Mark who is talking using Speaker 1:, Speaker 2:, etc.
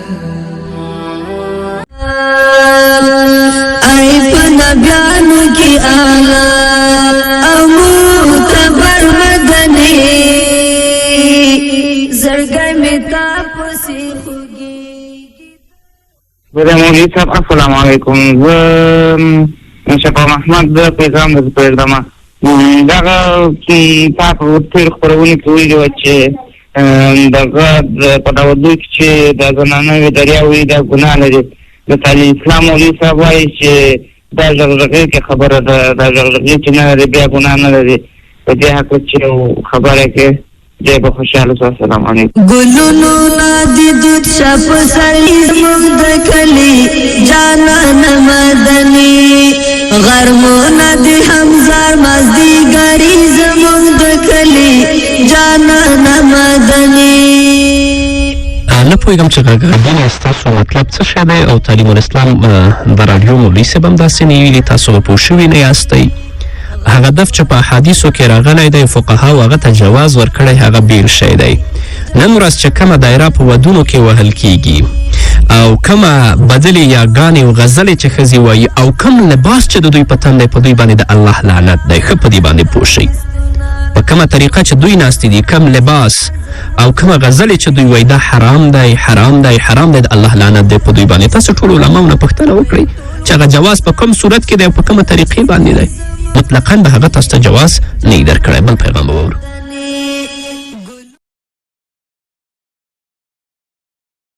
Speaker 1: ای په نبیانو کې اعلی او معتبر مدني زړګی مې تا پسې
Speaker 2: مولوي صاحب السلام علیکم. زه شفا محمد پیغام درته پرېږدم. دغه تا په تېرو خپرونې کې ویلي وه چې دغه په داودو کې چې د زنانه ویدریا وي دا ګناه لري. د تعلیم اسلام مولوي صاحب وایي چې دا ژغژغۍ کې خبره ده، دا ژغژغۍ چې نه لري بیا ګناه نه لري. په دې هکله چې خبره کې جای به خوشحاله شو. السلام علیکم.
Speaker 1: ګلونو نادي دود شپ سړی زموږ د کلي جانان مدني غرمونه د همزار مازدیګري زموږ د کلي جانان مدني.
Speaker 3: نه پوهېږم چې غږونه ستاسو مطلب څه شی دی او تعلیم الاسلام د راډیو مولوي صاحب هم داسې نه ویلي، تاسو به پوه شوي نه یاستئ. هغه دف چې په احادیثو کې راغلی دی فقهاو هغه ته جواز ورکړی هغه بیل شی دی. نن ورځ چې کومه دایره په ودونو کې وهل کیږي او کومه بدلې یاګانې او غزلې چې ښځې وایي او کوم لباس چې د دوی په تن دی په دوی باندې د الله لعنت دی. ښه په دې باندې پوه شئ په کومه طریقه چې دوی ناستې دي، کوم لباس او کومه غزلې چې دوی وایي دا حرام دی حرام دی حرام دی، د الله لعنت دی په دوی باندې. تاسو ټول علماو نه پوښتنه وکړئ چې هغه جواز په کوم صورت کې دی او په کومه طریقې باندې دی. مطلقاً به هغه تاسو ته جواز نه یې درکړی. بل پیغام به واورو.